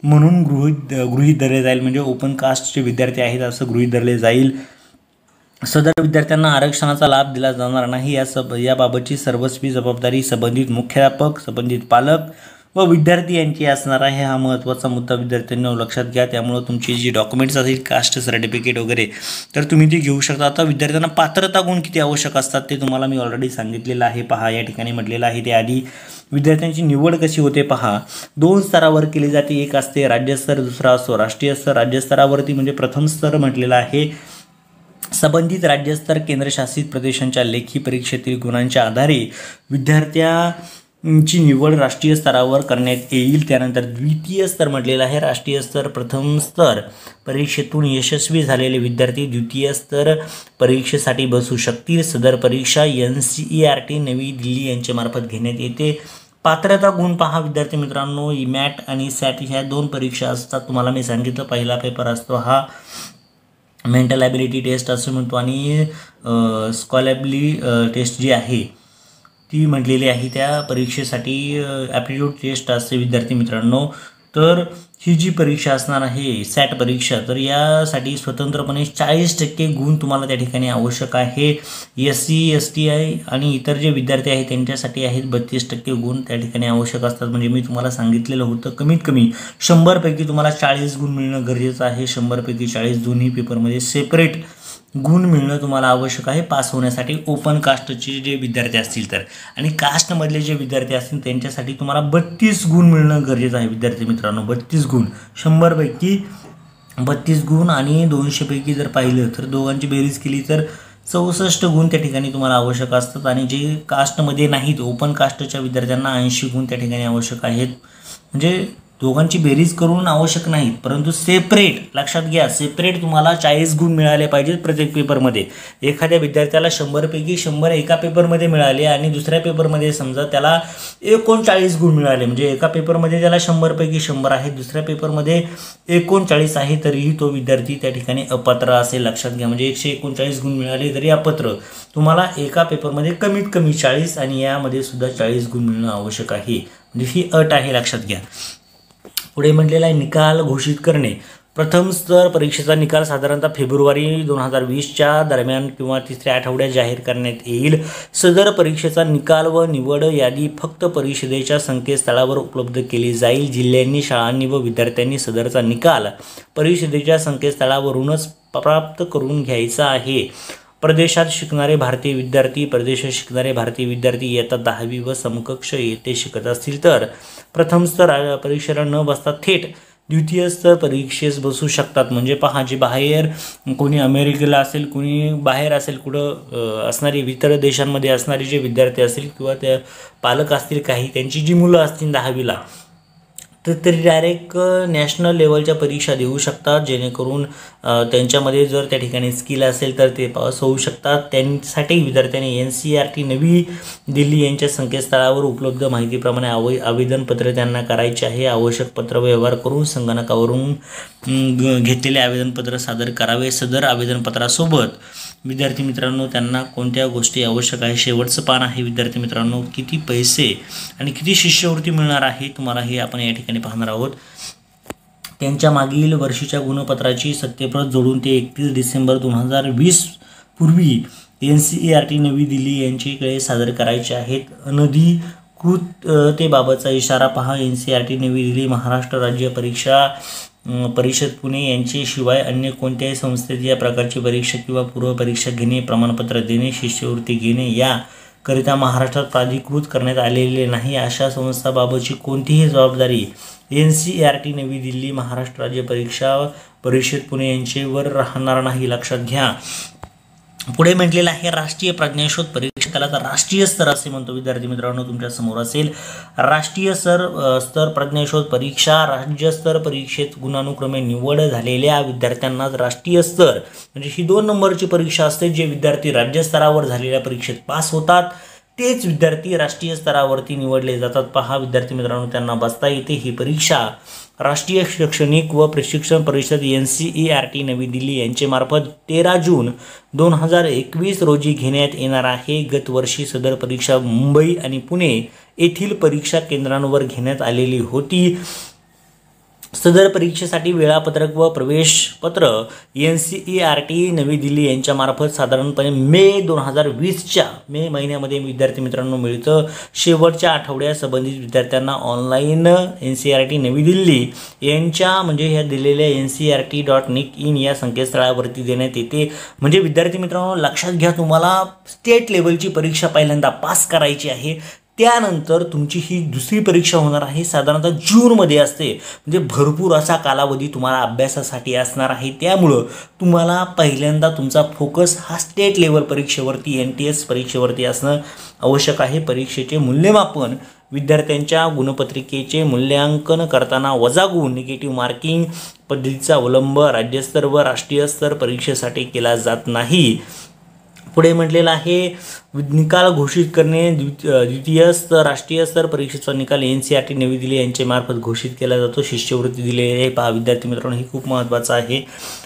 म्हणून गृहीत धरले जाईल. म्हणजे ओपन कास्टचे विद्यार्थी आहेत असं गृहीत धरले जाईल. सदर विद्यार्थ्यांना आरक्षणाचा लाभ दिला जाणार नाही. याबाबतची सर्वस्वी जबाबदारी संबंधित मुख्याध्यापक, संबंधित पालक व विद्यार्थी यांची असणार आहे. हा महत्त्वाचा मुद्दा विद्यार्थ्यांनी लक्षात घ्या. त्यामुळे तुमची जी डॉक्युमेंट्स असतील कास्ट सर्टिफिकेट वगैरे तर तुम्ही ती घेऊ शकता. आता विद्यार्थ्यांना पात्रता गुण किती आवश्यक असतात ते तुम्हाला मी ऑलरेडी सांगितलेलं आहे. पहा या ठिकाणी म्हटलेलं आहे. त्याआधी विद्यार्थ्यांची निवड कशी होते पहा. 2 स्तरावर केली जाते. एक असते राज्यस्तर, दुसरा असतो राष्ट्रीय स्तर. राज्यस्तरावरती म्हणजे प्रथम स्तर म्हटलेलं आहे. संबंधित राज्यस्तर केंद्रशासित प्रदेशांच्या लेखी परीक्षेतील गुणांच्या आधारे विद्यार्थ्यांची निवड राष्ट्रीय स्तरावर करण्यात येईल. त्यानंतर द्वितीय स्तर म्हटलेला आहे. राष्ट्रीय स्तर प्रथम स्तर परीक्षेतून यशस्वी झालेले विद्यार्थी द्वितीय स्तर परीक्षेसाठी बसू शकतील. सदर परीक्षा NCERT नवी दिल्ली यांच्यामार्फत घेण्यात येते. पात्रता गुण पहा विद्यार्थी मित्रांनो, मॅट आणि सॅट ह्या 2 परीक्षा असतात. तुम्हाला मी सांगितलं पहिला पेपर असतो हा मेंटल ॲबिलिटी टेस्ट असं म्हणतो आणि स्कॉलॅबली टेस्ट जी आहे ती म्हटलेली आहे. त्या परीक्षेसाठी ॲप्टिट्यूड टेस्ट असते विद्यार्थी मित्रांनो. तर ही जी परीक्षा असणार आहे सॅट परीक्षा तर यासाठी स्वतंत्रपणे 40% गुण तुम्हाला त्या ठिकाणी आवश्यक आहे. SC ST आणि इतर जे विद्यार्थी आहेत त्यांच्यासाठी आहेत 32% गुण त्या ठिकाणी आवश्यक असतात. म्हणजे मी तुम्हाला सांगितलेलं होतं कमीत कमी 100पैकी तुम्हाला 40 गुण मिळणं गरजेचं आहे. 100पैकी 40 दोन्ही पेपरमध्ये सेपरेट गुण मिळणं तुम्हाला आवश्यक आहे पास होण्यासाठी. ओपन कास्टचे जे विद्यार्थी असतील तर आणि कास्टमधले जे विद्यार्थी असतील त्यांच्यासाठी तुम्हाला 32 गुण मिळणं गरजेचं आहे विद्यार्थी मित्रांनो. 32 गुण 100पैकी 32 गुण आणि 200पैकी जर पाहिलं तर दोघांची बेरीज केली तर 64 गुण त्या ठिकाणी तुम्हाला आवश्यक असतात. आणि जे कास्टमध्ये नाहीत ओपन कास्टच्या विद्यार्थ्यांना 80 गुण त्या ठिकाणी आवश्यक आहेत. म्हणजे दोघांची बेरीज करून आवश्यक नाहीत, परंतु सेपरेट लक्षात घ्या, सेपरेट तुम्हाला 40 गुण मिळाले पाहिजेत प्रत्येक पेपरमध्ये. एखाद्या विद्यार्थ्याला 100 पैकी 100 एका पेपरमध्ये मिळाले आणि दुसऱ्या पेपरमध्ये समजा त्याला 39 गुण मिळाले, म्हणजे एका पेपरमध्ये त्याला 100 पैकी 100 आहे, दुसऱ्या पेपरमध्ये 39 आहे, तरीही तो विद्यार्थी त्या ठिकाणी अपात्र असेल. लक्षात घ्या, म्हणजे 139 गुण मिळाले तरी अपात्र. तुम्हाला एका पेपरमध्ये कमीत कमी 40 आणि यामध्ये सुद्धा 40 गुण मिळणं आवश्यक आहे, म्हणजे ही अट आहे, लक्षात घ्या. पुढे म्हटलेला आहे निकाल घोषित करणे. प्रथम स्तर परीक्षेचा निकाल साधारणतः फेब्रुवारी 2020च्या दरम्यान किंवा तिसऱ्या आठवड्यात जाहीर करण्यात येईल. सदर परीक्षेचा निकाल व निवड यादी फक्त परिषदेच्या संकेतस्थळावर उपलब्ध केली जाईल. जिल्ह्यांनी, शाळांनी व विद्यार्थ्यांनी सदरचा निकाल परिषदेच्या संकेतस्थळावरूनच प्राप्त करून घ्यायचा आहे. प्रदेशात शिकणारे भारतीय विद्यार्थी, परदेशात शिकणारे भारतीय विद्यार्थी इयत्ता 10वी व समकक्ष येथे शिकत असतील तर प्रथम स्तर परीक्षेला न बसता थेट द्वितीय स्तर परीक्षेस बसू शकतात. म्हणजे पहा, जे बाहेर कोणी अमेरिकेला असेल, कोणी बाहेर असेल, कुठं असणारे इतर देशांमध्ये असणारे जे विद्यार्थी असतील किंवा त्या पालक असतील काही, त्यांची जी मुलं असतील 10वीला, तर तरी डायरेक्ट नॅशनल लेवलच्या परीक्षा देऊ शकतात, जेणेकरून त्यांच्यामध्ये जर त्या ठिकाणी स्किल असेल तर ते पास होऊ शकतात. त्यांसाठी विद्यार्थ्यांनी NCERT नवी दिल्ली यांच्या संकेतस्थळावर उपलब्ध माहितीप्रमाणे आवेदनपत्र त्यांना करायचे आहे. आवश्यक पत्रव्यवहार करून संगणकावरून घेतलेले आवेदनपत्र सादर करावे. सदर आवेदनपत्रासोबत विद्यार्थी मित्रांनो त्यांना कोणत्या गोष्टी आवश्यक आहे, शेवटचं पान आहे विद्यार्थी मित्रांनो, किती पैसे आणि किती शिष्यवृत्ती मिळणार आहे तुम्हाला हे आपण या ठिकाणी पाहणार आहोत. त्यांच्या मागील वर्षीच्या गुणपत्राची सत्यप्रत जोडून ते 31 डिसेंबर 2020 पूर्वी NCERT नवी दिल्ली यांच्याकडे सादर करायचे आहेत. अनधिकृततेबाबतचा इशारा पहा. NCERT नवी दिल्ली, महाराष्ट्र राज्य परीक्षा परिषद पुणे यांच्याशिवाय अन्य कोणत्याही संस्थेत या प्रकारची परीक्षा किंवा पूर्वपरीक्षा घेणे, प्रमाणपत्र देणे, शिष्यवृत्ती घेणे याकरिता महाराष्ट्रात प्राधिकृत करण्यात आलेले नाही. अशा संस्थांबाबतची कोणतीही जबाबदारी NCERT नवी दिल्ली, महाराष्ट्र राज्य परीक्षा परिषद पुणे यांच्यावर राहणार नाही, लक्षात घ्या. पुढे म्हटलेलं आहे राष्ट्रीय प्रज्ञाशोध परीक्षा, त्याला तर राष्ट्रीय स्तर असे म्हणतो विद्यार्थी मित्रांनो, तुमच्या समोर असेल. राष्ट्रीय स्तर प्रज्ञाशोध परीक्षा, राज्य स्तर परीक्षेत गुणानुक्रमे निवड झालेल्या विद्यार्थ्यांनाच राष्ट्रीय स्तर म्हणजे ही 2 नंबरची परीक्षा असते. जे विद्यार्थी राज्य स्तरावर झालेल्या परीक्षेत पास होतात तेच विद्यार्थी राष्ट्रीय स्तरावरती निवडले जातात. पहा विद्यार्थी मित्रांनो, त्यांना बसता येते. ही परीक्षा राष्ट्रीय शैक्षणिक व प्रशिक्षण परिषद NCERT नवी दिल्ली यांच्यामार्फत 13 जून 2021 रोजी घेण्यात येणार आहे. गत वर्षी सदर परीक्षा मुंबई आणि पुणे येथील परीक्षा केंद्रांवर घेण्यात आलेली होती. सदर परीक्षेसाठी वेळापत्रक व प्रवेशपत्र NCERT नवी दिल्ली यांच्यामार्फत साधारणपणे मे 2020च्या मे महिन्यामध्ये विद्यार्थी मित्रांनो मिळतं. शेवटच्या आठवड्यात संबंधित विद्यार्थ्यांना ऑनलाईन NCERT नवी दिल्ली यांच्या म्हणजे ह्या दिलेल्या NCERT.nic.in या संकेतस्थळावरती देण्यात येते. म्हणजे विद्यार्थी मित्रांनो लक्षात घ्या, तुम्हाला स्टेट लेवलची परीक्षा पहिल्यांदा पास करायची आहे. त्यानंतर तुमची ही दुसरी परीक्षा होणार आहे, साधारणतः जूनमध्ये असते. म्हणजे भरपूर असा कालावधी तुम्हाला अभ्यासासाठी असणार आहे. त्यामुळं तुम्हाला पहिल्यांदा तुमचा फोकस हा स्टेट लेवल परीक्षेवरती NTS परीक्षेवरती असणं आवश्यक आहे. परीक्षेचे मूल्यमापन विद्यार्थ्यांच्या गुणपत्रिकेचे मूल्यांकन करताना वजा गुण निगेटिव्ह मार्किंग पद्धतीचा अवलंब राज्यस्तर व राष्ट्रीय स्तर परीक्षेसाठी केला जात नाही. पुढे म्हटलेलं आहे निकाल घोषित करणे. द्वितीय स्तर राष्ट्रीय स्तर परीक्षेचा निकाल NCERT नवी दिल्ली यांच्यामार्फत घोषित केला जातो. शिष्यवृत्ती दिलेली आहे. पहा विद्यार्थी मित्रांनो, हे खूप महत्त्वाचं आहे.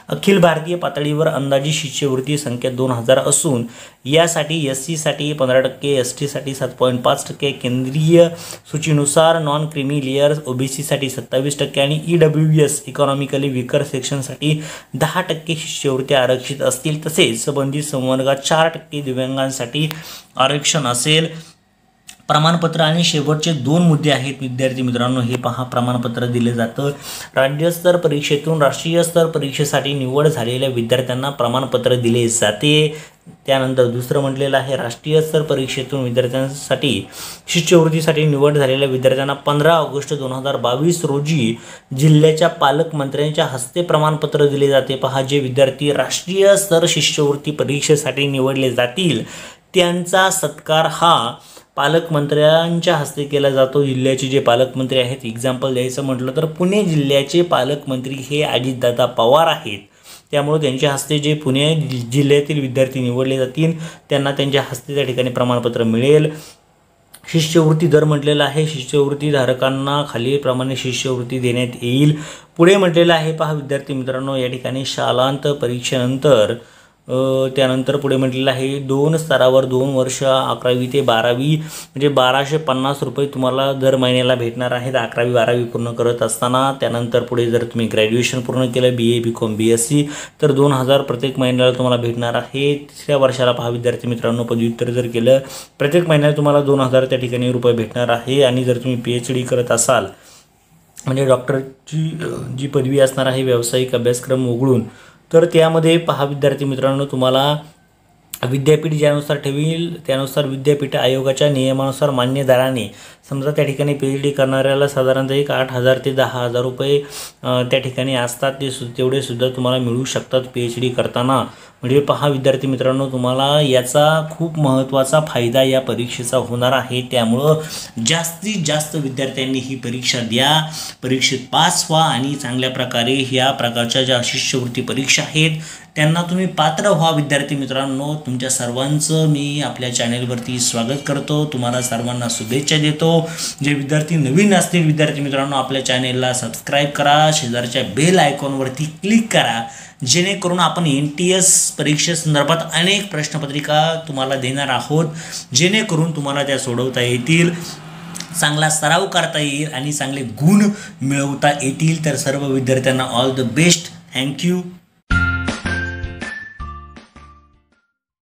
अखिल भारतीय पातळीवर अंदाजित शिष्यवृत्ती संख्या 2000 असून यासाठी SC साठी 15%, ST साठी 7.5%, केंद्रीय सूचीनुसार नॉन क्रिमी लेअर OBC साठी 27% आणि EWS इकॉनॉमिकली विकर सेक्शनसाठी 10% शिष्यवृत्ती आरक्षित असतील. तसेच संबंधित संवर्गात 4% दिव्यांगांसाठी आरक्षण असेल. प्रमाणपत्र आणि शेवटचे 2 मुद्दे आहेत विद्यार्थी मित्रांनो, हे पहा. प्रमाणपत्र दिले जातं. राज्यस्तर परीक्षेतून राष्ट्रीय स्तर परीक्षेसाठी निवड झालेल्या विद्यार्थ्यांना प्रमाणपत्र दिले जाते. त्यानंतर दुसरं म्हटलेलं आहे राष्ट्रीय स्तर परीक्षेतून विद्यार्थ्यांसाठी शिष्यवृत्तीसाठी निवड झालेल्या विद्यार्थ्यांना 15 ऑगस्ट 2022 रोजी जिल्ह्याच्या पालकमंत्र्यांच्या हस्ते प्रमाणपत्र दिले जाते. पहा, जे विद्यार्थी राष्ट्रीय स्तर शिष्यवृत्ती परीक्षेसाठी निवडले जातील त्यांचा सत्कार हा पालकमंत्र्यांच्या हस्ते केला जातो. जिल्ह्याचे जे पालकमंत्री आहेत, एक्झाम्पल द्यायचं म्हटलं तर पुणे जिल्ह्याचे पालकमंत्री हे अजितदादा पवार आहेत. त्यामुळे त्यांच्या हस्ते जे पुणे जिल्ह्यातील विद्यार्थी निवडले जातील त्यांना त्यांच्या हस्ते त्या ठिकाणी प्रमाणपत्र मिळेल. शिष्यवृत्ती दर म्हटलेला आहे. शिष्यवृत्ती धारकांना खालीलप्रमाणे शिष्यवृत्ती देण्यात येईल. पुढे म्हटलेलं आहे पहा विद्यार्थी मित्रांनो, या ठिकाणी शालांत परीक्षेनंतर त्यानंतर पुढे म्हटलेलं आहे 2 स्तरावर 2 वर्ष 11वी ते 12वी म्हणजे 1250 रुपये तुम्हाला दर महिन्याला भेटणार आहेत 11वी 12वी पूर्ण करत असताना. त्यानंतर पुढे जर तुम्ही ग्रॅज्युएशन पूर्ण केलं BA BCom BSc तर 2000 प्रत्येक महिन्याला तुम्हाला भेटणार आहे. तिसऱ्या वर्षाला पहा विद्यार्थी मित्रांनो, पदव्युत्तर जर केलं प्रत्येक महिन्याला तुम्हाला 2000 त्या ठिकाणी रुपये भेटणार आहे. आणि जर तुम्ही PhD करत असाल म्हणजे डॉक्टरची जी पदवी असणार आहे व्यावसायिक अभ्यासक्रम वगळून, तर त्यामध्ये पहा विद्यार्थी मित्रांनो तुम्हाला विद्यापीठ ज्यानुसार ठेवील त्यानुसार विद्यापीठ आयोगाच्या नियमानुसार मान्य दराने समजा त्या ठिकाणी PhD करणाऱ्याला साधारणतः एक 8000 ते 10000 रुपये त्या ठिकाणी असतात. तेवढे सुद्धा तुम्हाला मिळू शकतात PhD करताना. म्हणजे पहा विद्यार्थी मित्रांनो, तुम्हाला याचा खूप महत्त्वाचा फायदा या परीक्षेचा होणार आहे. त्यामुळं जास्तीत जास्त विद्यार्थ्यांनी ही परीक्षा द्या, परीक्षेत पास व्हा आणि चांगल्या प्रकारे ह्या प्रकारच्या ज्या शिष्यवृत्ती परीक्षा आहेत त्यांना तुम्ही पात्र व्हा. विद्यार्थी मित्रांनो, तुमच्या सर्वांचं मी आपल्या चॅनेलवरती स्वागत करतो. तुम्हाला सर्वांना शुभेच्छा देतो. जे विद्यार्थी नवीन असतील विद्यार्थी मित्रांनो, आपल्या चॅनेलला सबस्क्राईब करा, शेजारच्या बेल आयकॉनवरती क्लिक करा, जेणेकरून आपण NTS परीक्षेसंदर्भात अनेक प्रश्नपत्रिका तुम्हाला देणार आहोत, जेणेकरून तुम्हाला त्या सोडवता येतील, चांगला सराव करता येईल आणि चांगले गुण मिळवता येतील. तर सर्व विद्यार्थ्यांना ऑल द बेस्ट. थँक्यू.